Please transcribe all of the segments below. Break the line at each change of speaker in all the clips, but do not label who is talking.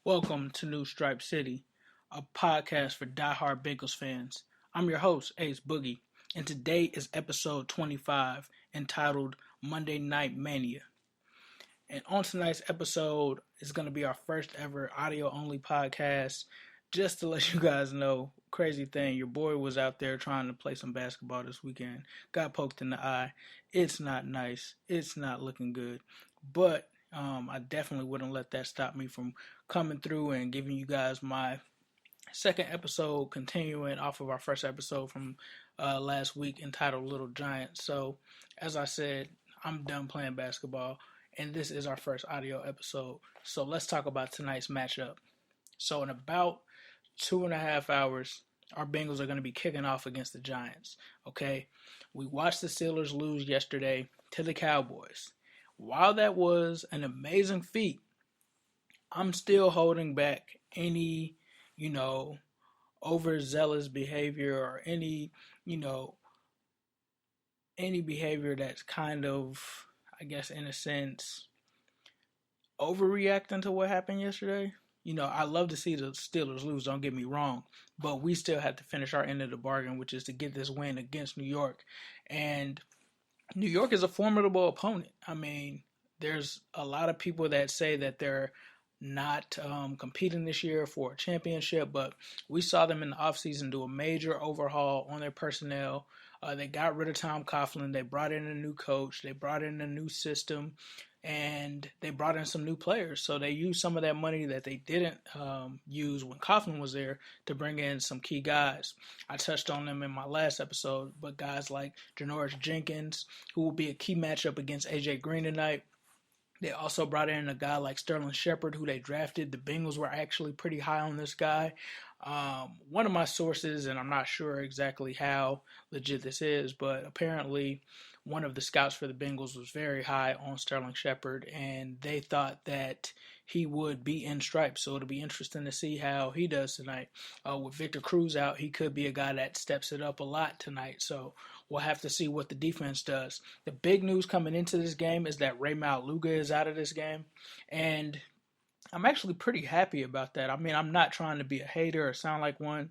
Welcome to New Stripe City, a podcast for diehard Bengals fans. I'm your host, Ace Boogie, and today is episode 25 entitled Monday Night Mania. And on tonight's episode is going to be our first ever audio only podcast. Just to let you guys know, crazy thing, your boy was out there trying to play some basketball this weekend, got poked in the eye. It's not nice, it's not looking good, but I definitely wouldn't let that stop me from coming through and giving you guys my second episode, continuing off of our first episode from last week entitled Little Giants. So, as I said, I'm done playing basketball, and this is our first audio episode. So, let's talk about tonight's matchup. So, in about 2.5 hours, our Bengals are going to be kicking off against the Giants. Okay, we watched the Steelers lose yesterday to the Cowboys. While that was an amazing feat, I'm still holding back any, overzealous behavior or any behavior that's kind of, I guess, in a sense, overreacting to what happened yesterday. I love to see the Steelers lose, don't get me wrong, but we still have to finish our end of the bargain, which is to get this win against New York. And New York is a formidable opponent. I mean, there's a lot of people that say that they're not competing this year for a championship, but we saw them in the offseason do a major overhaul on their personnel. They got rid of Tom Coughlin. They brought in a new coach. They brought in a new system, and they brought in some new players. So they used some of that money that they didn't use when Coughlin was there to bring in some key guys. I touched on them in my last episode, but guys like Janoris Jenkins, who will be a key matchup against A.J. Green tonight. They also brought in a guy like Sterling Shepard, who they drafted. The Bengals were actually pretty high on this guy. One of my sources, and I'm not sure exactly how legit this is, but apparently one of the scouts for the Bengals was very high on Sterling Shepard, and they thought that he would be in stripes. So it'll be interesting to see how he does tonight. With Victor Cruz out, he could be a guy that steps it up a lot tonight. So we'll have to see what the defense does. The big news coming into this game is that Rey Maualuga is out of this game, and I'm actually pretty happy about that. I mean, I'm not trying to be a hater or sound like one.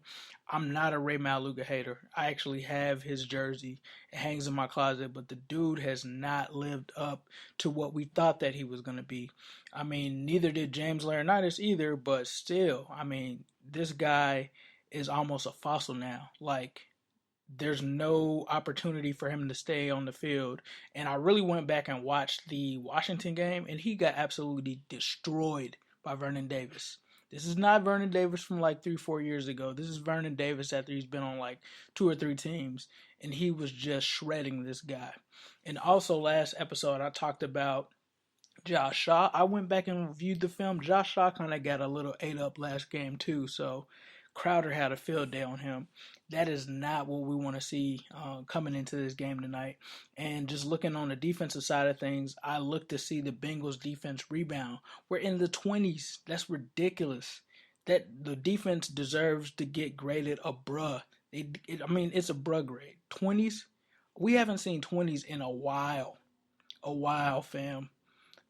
I'm not a Rey Maualuga hater. I actually have his jersey. It hangs in my closet, but the dude has not lived up to what we thought that he was going to be. I mean, neither did James Laurinaitis either, but still, I mean, this guy is almost a fossil now. Like, there's no opportunity for him to stay on the field. And I really went back and watched the Washington game, and he got absolutely destroyed by Vernon Davis. This is not Vernon Davis from like 3-4 years ago. This is Vernon Davis after he's been on like 2 or 3 teams, and he was just shredding this guy. And also last episode I talked about Josh Shaw. I went back and reviewed the film. Josh Shaw kind of got a little ate up last game too, so Crowder had a field day on him. That is not what we want to see coming into this game tonight. And just looking on the defensive side of things, I look to see the Bengals defense rebound. We're in the 20s. That's ridiculous. That the defense deserves to get graded a bruh. It's a bruh grade. 20s? We haven't seen 20s in a while. A while, fam.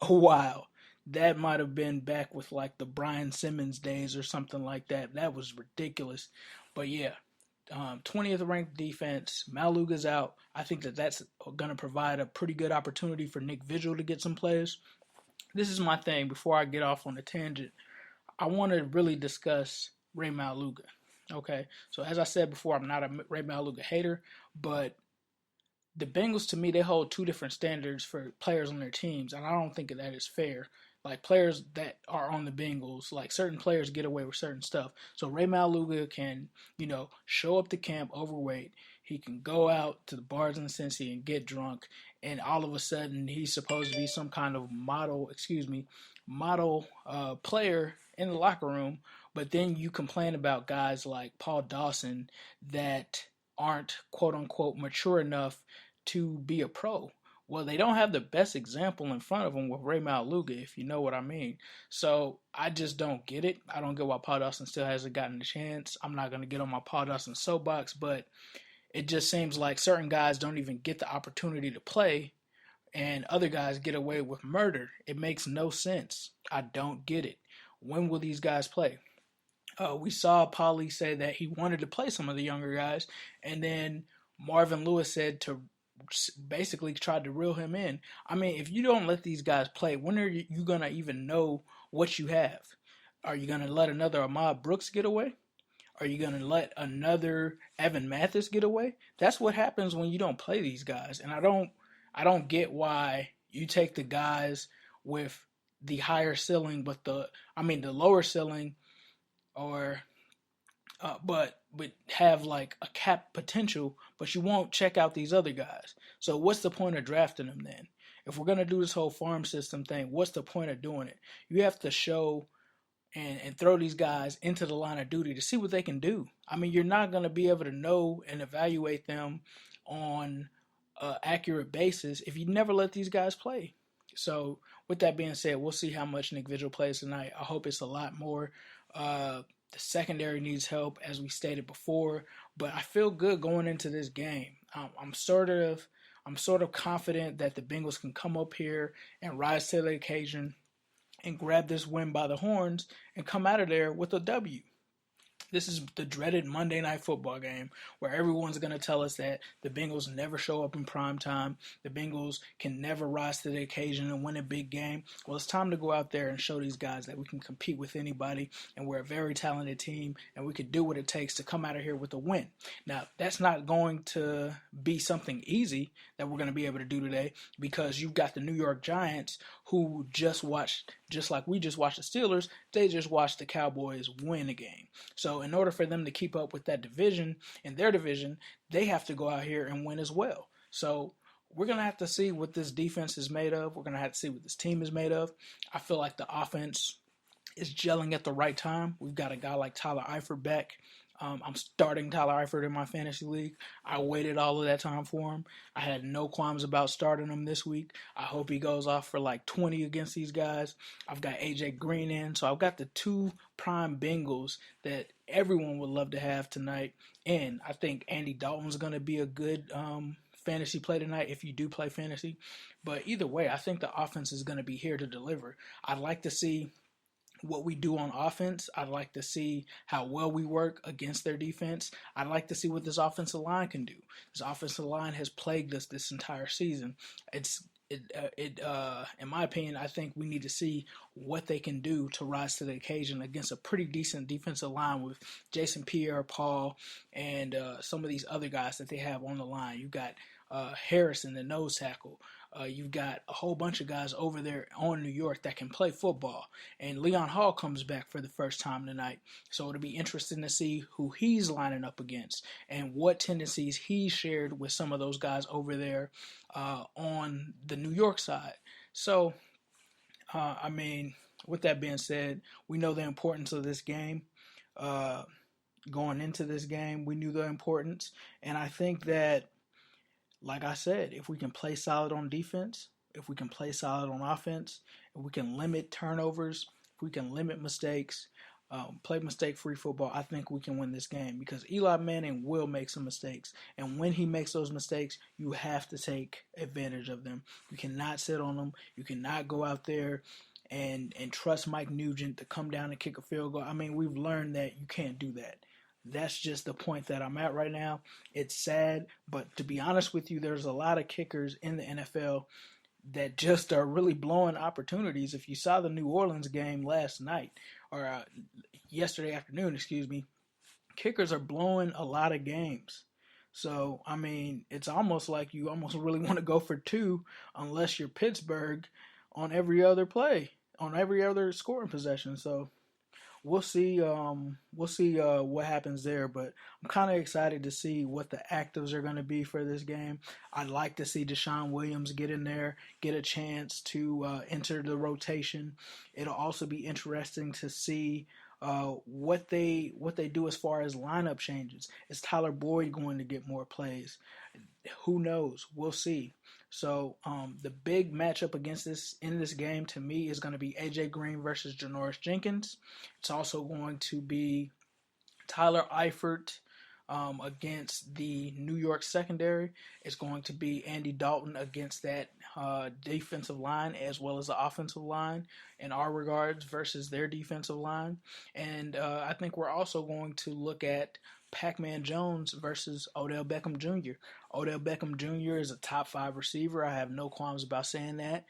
A while. That might have been back with like the Brian Simmons days or something like that. That was ridiculous. But yeah, 20th ranked defense. Maualuga's out. I think that's going to provide a pretty good opportunity for Nick Vigil to get some plays. This is my thing. Before I get off on a tangent, I want to really discuss Rey Maualuga. Okay, so as I said before, I'm not a Rey Maualuga hater, but the Bengals, to me, they hold 2 different standards for players on their teams, and I don't think that is fair. Like, players that are on the Bengals, like, certain players get away with certain stuff. So Rey Maualuga can, show up to camp overweight. He can go out to the bars in Cincy and get drunk, and all of a sudden he's supposed to be some kind of model player in the locker room. But then you complain about guys like Paul Dawson that aren't, quote-unquote, mature enough to be a pro. Well, they don't have the best example in front of them with Rey Maualuga, if you know what I mean. So I just don't get it. I don't get why Paul Dawson still hasn't gotten a chance. I'm not going to get on my Paul Dawson soapbox, but it just seems like certain guys don't even get the opportunity to play, and other guys get away with murder. It makes no sense. I don't get it. when will these guys play? We saw Paulie say that he wanted to play some of the younger guys, and then Marvin Lewis said to basically tried to reel him in. I mean, if you don't let these guys play, when are you going to even know what you have? Are you going to let another Ahmad Brooks get away? Are you going to let another Evan Mathis get away? That's what happens when you don't play these guys. And I don't get why you take the guys with the higher ceiling, but the lower ceiling, or but have like a cap potential, but you won't check out these other guys. So what's the point of drafting them then? If we're gonna do this whole farm system thing, what's the point of doing it? You have to show and throw these guys into the line of duty to see what they can do. I mean, you're not gonna be able to know and evaluate them on an accurate basis if you never let these guys play. So with that being said, we'll see how much Nick Vigil plays tonight. I hope it's a lot more. The secondary needs help, as we stated before, but I feel good going into this game. I'm sort of confident that the Bengals can come up here and rise to the occasion and grab this win by the horns and come out of there with a W. This is the dreaded Monday Night Football game where everyone's going to tell us that the Bengals never show up in prime time. The Bengals can never rise to the occasion and win a big game. Well, it's time to go out there and show these guys that we can compete with anybody, and we're a very talented team, and we can do what it takes to come out of here with a win. Now, that's not going to be something easy that we're going to be able to do today, because you've got the New York Giants, who just like we just watched the Steelers, they just watched the Cowboys win a game. So in order for them to keep up with that division, in their division, they have to go out here and win as well. So we're going to have to see what this defense is made of. We're going to have to see what this team is made of. I feel like the offense is gelling at the right time. We've got a guy like Tyler Eifert back. I'm starting Tyler Eifert in my fantasy league. I waited all of that time for him. I had no qualms about starting him this week. I hope he goes off for like 20 against these guys. I've got AJ Green in, so I've got the two prime Bengals that everyone would love to have tonight. And I think Andy Dalton's going to be a good fantasy play tonight if you do play fantasy. But either way, I think the offense is going to be here to deliver. I'd like to see what we do on offense. I'd like to see how well we work against their defense. I'd like to see what this offensive line can do. This offensive line has plagued us this entire season. In my opinion, I think we need to see what they can do to rise to the occasion against a pretty decent defensive line with Jason Pierre-Paul and some of these other guys that they have on the line. You got Harrison, the nose tackle. You've got a whole bunch of guys over there on New York that can play football. And Leon Hall comes back for the first time tonight. So it'll be interesting to see who he's lining up against and what tendencies he shared with some of those guys over there on the New York side. So, with that being said, we know the importance of this game. Going into this game, we knew the importance. And I think that, like I said, if we can play solid on defense, if we can play solid on offense, if we can limit turnovers, if we can limit mistakes, play mistake-free football, I think we can win this game, because Eli Manning will make some mistakes. And when he makes those mistakes, you have to take advantage of them. You cannot sit on them. You cannot go out there and trust Mike Nugent to come down and kick a field goal. I mean, we've learned that you can't do that. That's just the point that I'm at right now. It's sad, but to be honest with you, there's a lot of kickers in the NFL that just are really blowing opportunities. If you saw the New Orleans game last night, or yesterday afternoon, kickers are blowing a lot of games. So, I mean, it's almost like you almost really want to go for two, unless you're Pittsburgh, on every other play, on every other scoring possession. So we'll see what happens there, but I'm kind of excited to see what the actives are going to be for this game. I'd like to see Deshaun Williams get in there, get a chance to enter the rotation. It'll also be interesting to see what they do as far as lineup changes. Is Tyler Boyd going to get more plays? Who knows? We'll see. So the big matchup in this game to me is going to be AJ Green versus Janoris Jenkins. It's also going to be Tyler Eifert against the New York secondary. It's going to be Andy Dalton against that defensive line as well as the offensive line in our regards versus their defensive line. And I think we're also going to look at Pac-Man Jones versus Odell Beckham Jr. Odell Beckham Jr. is a top 5 receiver. I have no qualms about saying that.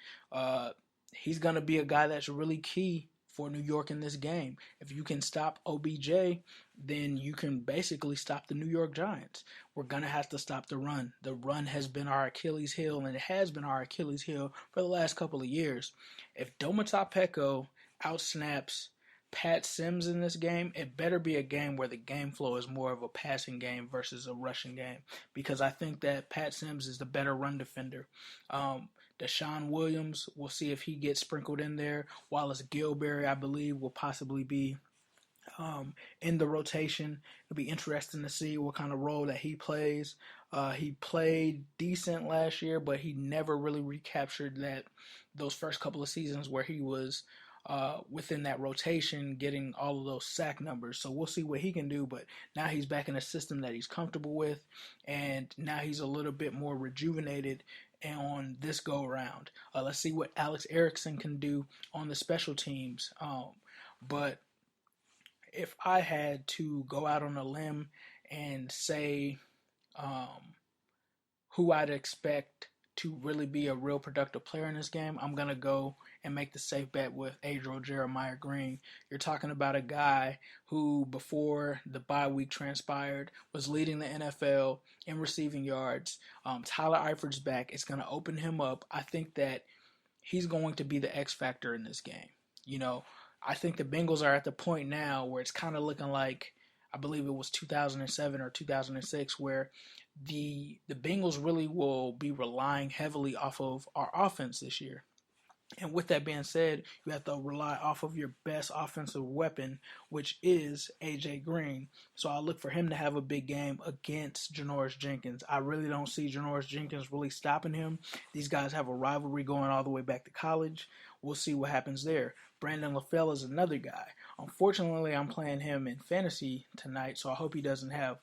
He's going to be a guy that's really key for New York in this game. If you can stop OBJ, then you can basically stop the New York Giants. We're going to have to stop the run. The run has been our Achilles heel, and it has been our Achilles heel for the last couple of years. If Domata Peko outsnaps Pat Sims in this game, it better be a game where the game flow is more of a passing game versus a rushing game, because I think that Pat Sims is the better run defender. Deshaun Williams, we'll see if he gets sprinkled in there. Wallace Gilberry, I believe, will possibly be in the rotation. It'll be interesting to see what kind of role that he plays. He played decent last year, but he never really recaptured those first couple of seasons where he was within that rotation, getting all of those sack numbers. So we'll see what he can do, but now he's back in a system that he's comfortable with, and now he's a little bit more rejuvenated on this go around. Let's see what Alex Erickson can do on the special teams. But if I had to go out on a limb and say who I'd expect to really be a real productive player in this game, I'm going to go and make the safe bet with Adriel Jeremiah Green. You're talking about a guy who, before the bye week transpired, was leading the NFL in receiving yards. Tyler Eifert's back. It's going to open him up. I think that he's going to be the X factor in this game. You know, I think the Bengals are at the point now where it's kind of looking like, I believe it was 2007 or 2006, where the Bengals really will be relying heavily off of our offense this year. And with that being said, you have to rely off of your best offensive weapon, which is A.J. Green. So I look for him to have a big game against Janoris Jenkins. I really don't see Janoris Jenkins really stopping him. These guys have a rivalry going all the way back to college. We'll see what happens there. Brandon LaFell is another guy. Unfortunately, I'm playing him in fantasy tonight, so I hope he doesn't have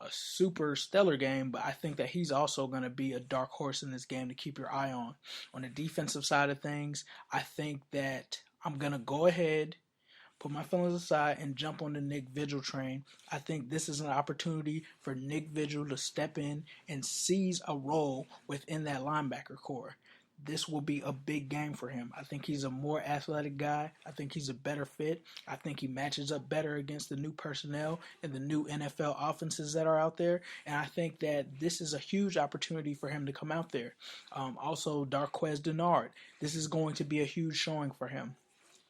a super stellar game, but I think that he's also going to be a dark horse in this game to keep your eye on. On the defensive side of things, I think that I'm going to go ahead, put my feelings aside, and jump on the Nick Vigil train. I think this is an opportunity for Nick Vigil to step in and seize a role within that linebacker core. This will be a big game for him. I think he's a more athletic guy. I think he's a better fit. I think he matches up better against the new personnel and the new NFL offenses that are out there. And I think that this is a huge opportunity for him to come out there. Also, Darqueze Dennard. This is going to be a huge showing for him.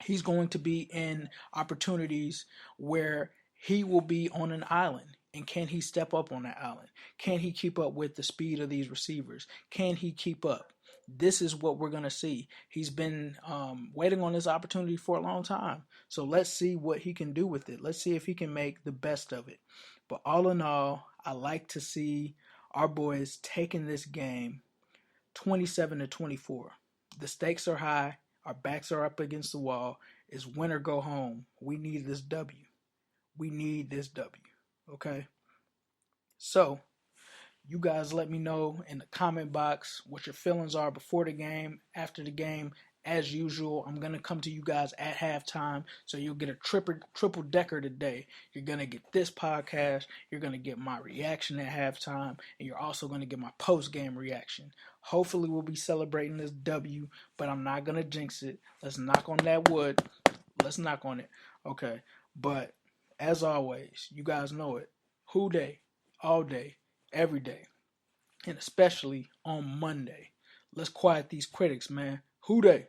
He's going to be in opportunities where he will be on an island. And can he step up on that island? Can he keep up with the speed of these receivers? Can he keep up? This is what we're going to see. He's been waiting on this opportunity for a long time. So let's see what he can do with it. Let's see if he can make the best of it. But all in all, I like to see our boys taking this game 27-24. The stakes are high. Our backs are up against the wall. It's win or go home. We need this W. We need this W. Okay? So, you guys let me know in the comment box what your feelings are before the game, after the game. As usual, I'm going to come to you guys at halftime, so you'll get a triple decker today. You're going to get this podcast, you're going to get my reaction at halftime, and you're also going to get my post-game reaction. Hopefully we'll be celebrating this W, but I'm not going to jinx it. Let's knock on that wood. Let's knock on it. Okay, but as always, you guys know it. Who day, all day, every day, and especially on Monday. Let's quiet these critics, man. Who they?